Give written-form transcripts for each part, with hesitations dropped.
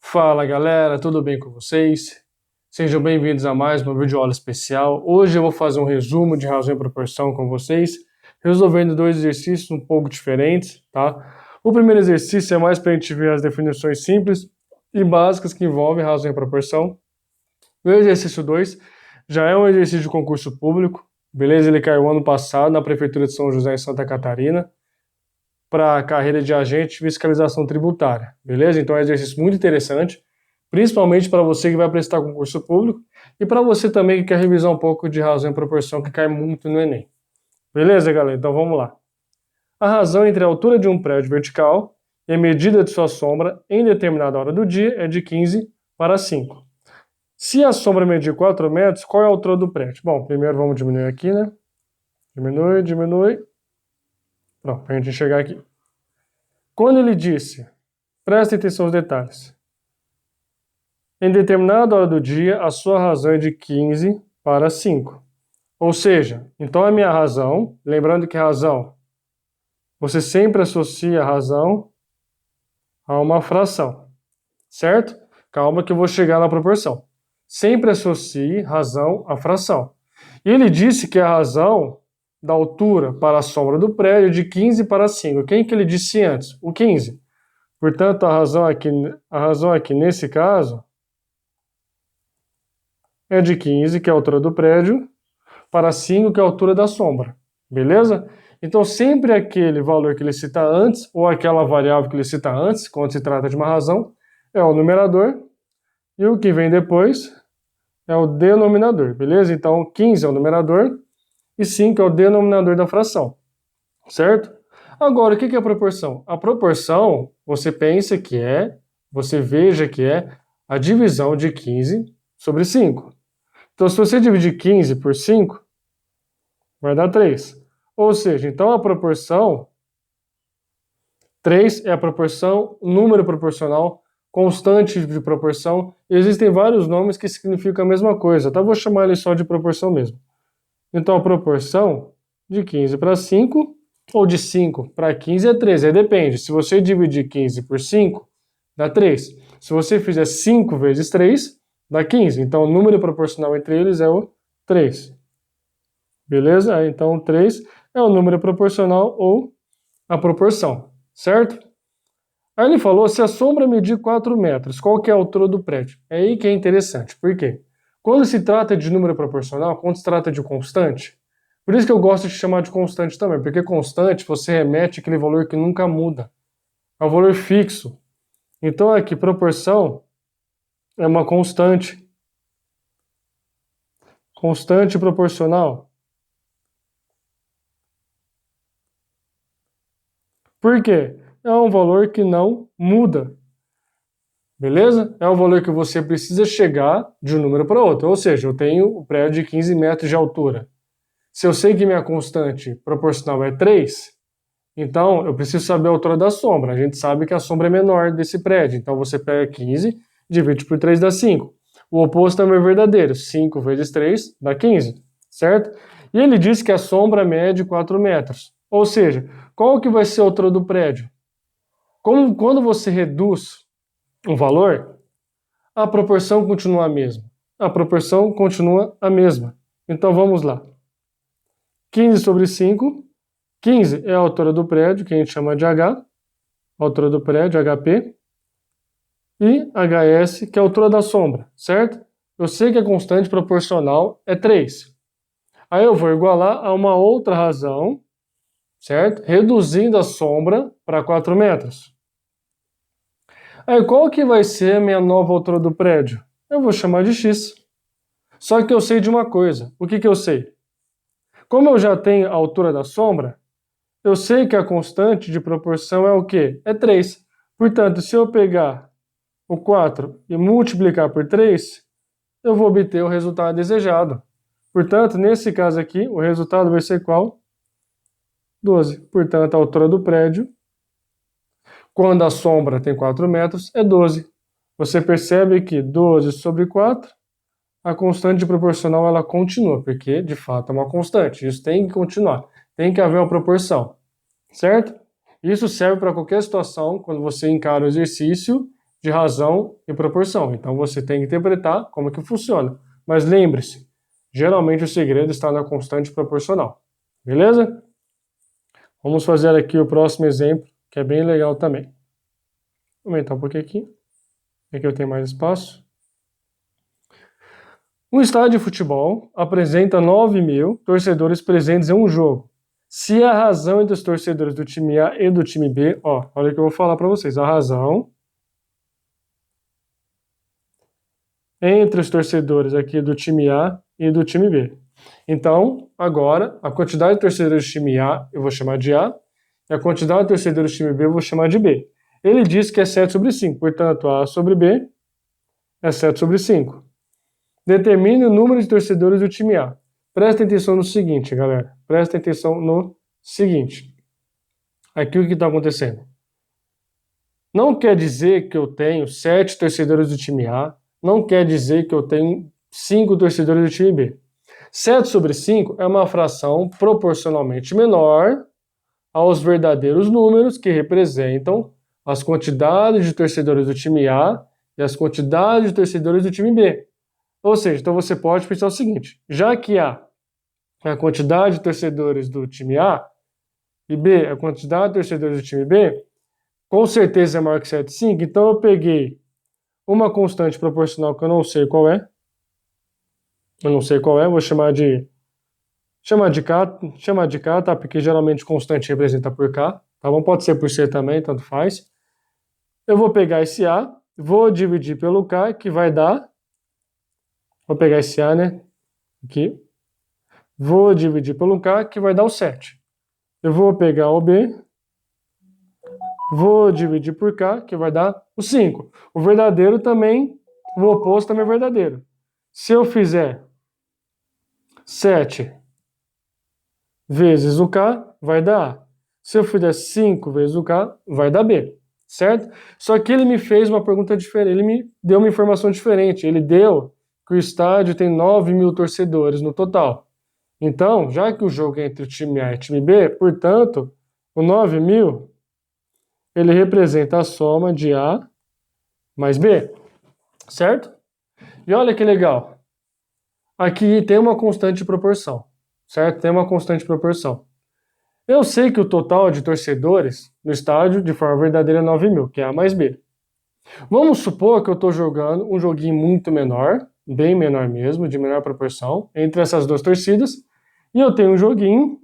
Fala galera, tudo bem com vocês? Sejam bem-vindos a mais uma videoaula especial. Hoje eu vou fazer um resumo de razão e proporção com vocês, resolvendo dois exercícios um pouco diferentes, tá? O primeiro exercício é mais para a gente ver as definições simples e básicas que envolvem razão e proporção. O exercício 2 já é um exercício de concurso público, beleza? Ele caiu ano passado na Prefeitura de São José, em Santa Catarina, para a carreira de agente de fiscalização tributária, beleza? Então é um exercício muito interessante, principalmente para você que vai prestar concurso público e para você também que quer revisar um pouco de razão e proporção que cai muito no Enem. Beleza, galera? Então vamos lá. A razão entre a altura de um prédio vertical e a medida de sua sombra em determinada hora do dia é de 15 para 5. Se a sombra medir 4 metros, qual é a altura do prédio? Bom, primeiro vamos diminuir aqui, né? Diminui. Pronto, para a gente enxergar aqui. Quando ele disse, presta atenção aos detalhes, em determinada hora do dia, a sua razão é de 15 para 5. Ou seja, então a minha razão, lembrando que razão, você sempre associa a razão a uma fração, certo? Calma que eu vou chegar na proporção. Sempre associe razão à fração. E ele disse que a razão da altura para a sombra do prédio é de 15 para 5. Quem que ele disse antes? O 15. Portanto, a razão aqui nesse caso é de 15, que é a altura do prédio, para 5, que é a altura da sombra. Beleza? Então, sempre aquele valor que ele cita antes, ou aquela variável que ele cita antes, quando se trata de uma razão, é o numerador, e o que vem depois é o denominador, beleza? Então, 15 é o numerador, e 5 é o denominador da fração, certo? Agora, o que é a proporção? A proporção, você veja que é a divisão de 15 sobre 5. Então, se você dividir 15 por 5, vai dar 3. Ou seja, então a proporção 3 é a proporção, número proporcional, constante de proporção. Existem vários nomes que significam a mesma coisa, tá? Vou chamar ele só de proporção mesmo. Então, a proporção de 15 para 5, ou de 5 para 15 é 3. Aí depende. Se você dividir 15 por 5, dá 3. Se você fizer 5 vezes 3, dá 15. Então, o número proporcional entre eles é o 3. Beleza? Então, 3 é o número proporcional ou a proporção, certo? Aí ele falou, se a sombra medir 4 metros, qual que é a altura do prédio? É aí que é interessante. Por quê? Quando se trata de número proporcional, quando se trata de constante, por isso que eu gosto de chamar de constante também, porque constante você remete àquele valor que nunca muda. É um valor fixo. Então aqui, proporção é uma constante. Constante proporcional. Por quê? É um valor que não muda. Beleza? É um valor que você precisa chegar de um número para outro. Ou seja, eu tenho o prédio de 15 metros de altura. Se eu sei que minha constante proporcional é 3, então eu preciso saber a altura da sombra. A gente sabe que a sombra é menor desse prédio. Então você pega 15, divide por 3 dá 5. O oposto também é verdadeiro. 5 vezes 3 dá 15, certo? E ele diz que a sombra mede 4 metros. Ou seja, qual que vai ser a altura do prédio? Quando você reduz um valor, a proporção continua a mesma. A proporção continua a mesma. Então vamos lá. 15 sobre 5. 15 é a altura do prédio, que a gente chama de H. A altura do prédio, HP. E HS, que é a altura da sombra, certo? Eu sei que a constante proporcional é 3. Aí eu vou igualar a uma outra razão, certo? Reduzindo a sombra para 4 metros. Aí qual que vai ser a minha nova altura do prédio? Eu vou chamar de X. Só que eu sei de uma coisa. O que eu sei? Como eu já tenho a altura da sombra, eu sei que a constante de proporção é o quê? É 3. Portanto, se eu pegar o 4 e multiplicar por 3, eu vou obter o resultado desejado. Portanto, nesse caso aqui, o resultado vai ser qual? 12. Portanto, a altura do prédio, quando a sombra tem 4 metros, é 12. Você percebe que 12 sobre 4, a constante proporcional ela continua, porque de fato é uma constante. Isso tem que continuar. Tem que haver uma proporção, certo? Isso serve para qualquer situação, quando você encara o exercício de razão e proporção. Então você tem que interpretar como que funciona. Mas lembre-se, geralmente o segredo está na constante proporcional. Beleza? Vamos fazer aqui o próximo exemplo, que é bem legal também. Vou aumentar um pouquinho aqui. Aqui eu tenho mais espaço. Um estádio de futebol apresenta 9.000 torcedores presentes em um jogo. Se a razão entre os torcedores do time A e do time B, olha o que eu vou falar para vocês. A razão entre os torcedores aqui do time A e do time B. Então, agora, a quantidade de torcedores do time A eu vou chamar de A, e a quantidade de torcedores do time B eu vou chamar de B. Ele diz que é 7 sobre 5, portanto, A sobre B é 7 sobre 5. Determine o número de torcedores do time A. Prestem atenção no seguinte, galera. Prestem atenção no seguinte. Aqui o que está acontecendo. Não quer dizer que eu tenho 7 torcedores do time A, não quer dizer que eu tenho 5 torcedores do time B. 7 sobre 5 é uma fração proporcionalmente menor aos verdadeiros números que representam as quantidades de torcedores do time A e as quantidades de torcedores do time B. Ou seja, então você pode pensar o seguinte, já que A é a quantidade de torcedores do time A e B é a quantidade de torcedores do time B, com certeza é maior que 7,5, então eu peguei uma constante proporcional que eu não sei qual é, vou chamar de K, tá? Porque geralmente constante representa por K, tá bom? Pode ser por C também, tanto faz. Eu vou pegar esse A, vou dividir pelo K, que vai dar... Vou pegar esse A, né? Aqui. Vou dividir pelo K, que vai dar o 7. Eu vou pegar o B, vou dividir por K, que vai dar o 5. O verdadeiro também, o oposto também é verdadeiro. Se eu fizer 7 vezes o K, vai dar A. Se eu fizer 5 vezes o K, vai dar B. Certo? Só que ele me fez uma pergunta diferente, ele me deu uma informação diferente. Ele deu que o estádio tem 9.000 torcedores no total. Então, já que o jogo é entre o time A e o time B, portanto, o 9.000, ele representa a soma de A mais B, certo? E olha que legal. Aqui tem uma constante de proporção, certo? Tem uma constante de proporção. Eu sei que o total de torcedores no estádio, de forma verdadeira, é 9.000, que é A mais B. Vamos supor que eu estou jogando um joguinho muito menor, bem menor mesmo, de menor proporção, entre essas duas torcidas, e eu tenho um joguinho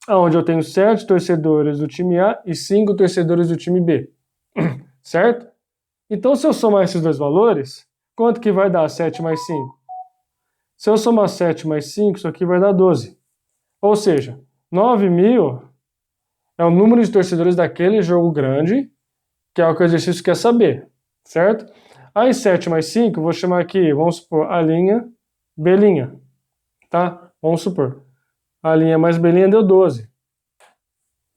onde eu tenho 7 torcedores do time A e 5 torcedores do time B, certo? Então, se eu somar esses dois valores, quanto que vai dar 7 mais 5? Se eu somar 7 mais 5, isso aqui vai dar 12. Ou seja, 9.000 é o número de torcedores daquele jogo grande, que é o que o exercício quer saber, certo? Aí 7 mais 5, vou chamar aqui, vamos supor, A', B', tá? Vamos supor. A' mais B' deu 12.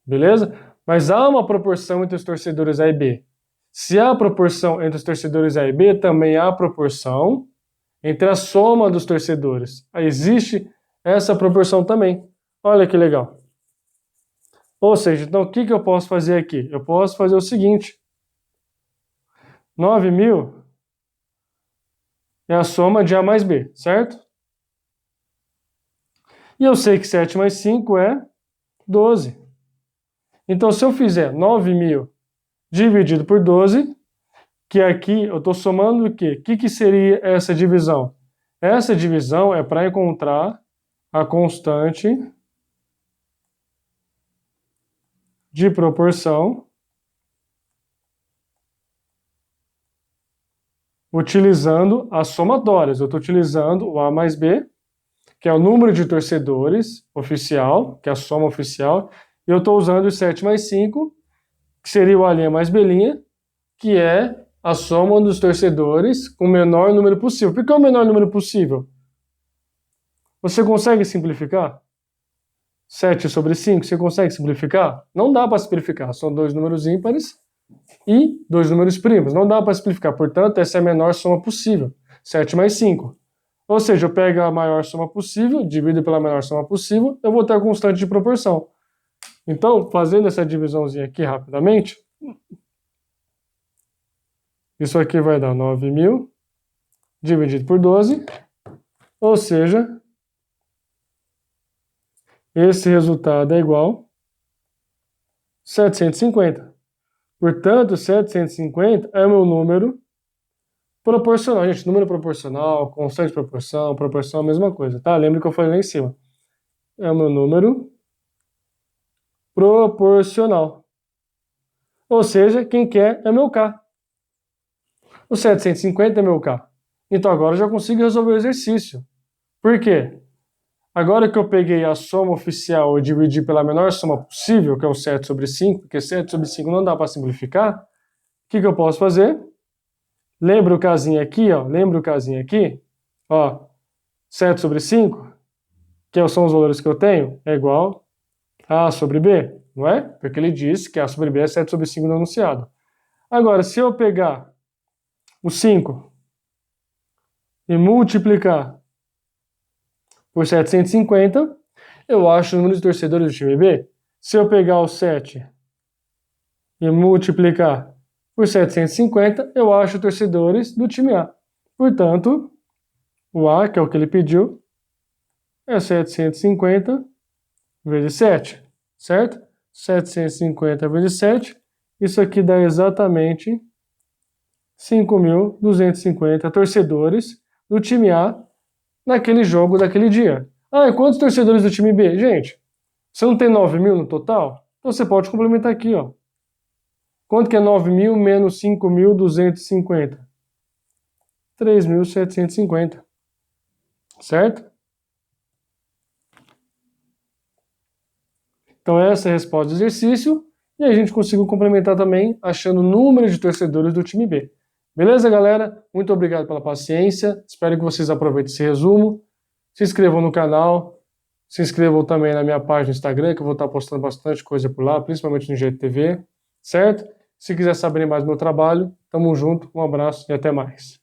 Beleza? Mas há uma proporção entre os torcedores A e B. Se há proporção entre os torcedores A e B, também há proporção entre a soma dos torcedores. Aí existe essa proporção também. Olha que legal. Ou seja, então o que eu posso fazer aqui? Eu posso fazer o seguinte. 9.000 é a soma de A mais B, certo? E eu sei que 7 mais 5 é 12. Então, se eu fizer 9.000 dividido por 12, que aqui eu estou somando o quê? O que seria essa divisão? Essa divisão é para encontrar a constante de proporção utilizando as somatórias. Eu estou utilizando o A mais B, que é o número de torcedores oficial, que é a soma oficial, e eu estou usando o 7 mais 5, que seria o A' mais B', que é a soma dos torcedores com o menor número possível. Por que o menor número possível? Você consegue simplificar? 7 sobre 5, você consegue simplificar? Não dá para simplificar, são dois números ímpares e dois números primos. Não dá para simplificar, portanto, essa é a menor soma possível, 7 mais 5. Ou seja, eu pego a maior soma possível, divido pela menor soma possível, eu vou ter a constante de proporção. Então, fazendo essa divisãozinha aqui rapidamente, Isso aqui vai dar 9.000 dividido por 12, ou seja, esse resultado é igual a 750. Portanto, 750 é o meu número proporcional. Gente, número proporcional, constante de proporção, proporção é a mesma coisa, tá? Lembra que eu falei lá em cima. É o meu número proporcional. Ou seja, quem quer é meu K. O 750 é meu K. Então agora eu já consigo resolver o exercício. Por quê? Agora que eu peguei a soma oficial e dividi pela menor soma possível, que é o 7 sobre 5, porque 7 sobre 5 não dá para simplificar, o que eu posso fazer? Lembra o casinho aqui, ó? Lembra o casinho aqui? Ó, 7 sobre 5, que são os valores que eu tenho, é igual a sobre B, não é? Porque ele disse que A sobre B é 7 sobre 5 no enunciado. Agora, se eu pegar o 5 e multiplicar por 750, eu acho o número de torcedores do time B. Se eu pegar o 7 e multiplicar por 750, eu acho torcedores do time A. Portanto, o A, que é o que ele pediu, é 750 vezes 7, certo? 750 vezes 7, isso aqui dá exatamente 5.250 torcedores do time A naquele jogo daquele dia. Ah, e quantos torcedores do time B? Gente, você não tem 9.000 no total? Então você pode complementar aqui, ó. Quanto que é 9.000 menos 5.250? 3.750, certo? Então essa é a resposta do exercício, e a gente conseguiu complementar também achando o número de torcedores do time B. Beleza, galera? Muito obrigado pela paciência, espero que vocês aproveitem esse resumo. Se inscrevam no canal, se inscrevam também na minha página no Instagram, que eu vou estar postando bastante coisa por lá, principalmente no GTV, certo? Se quiser saber mais do meu trabalho, tamo junto, um abraço e até mais.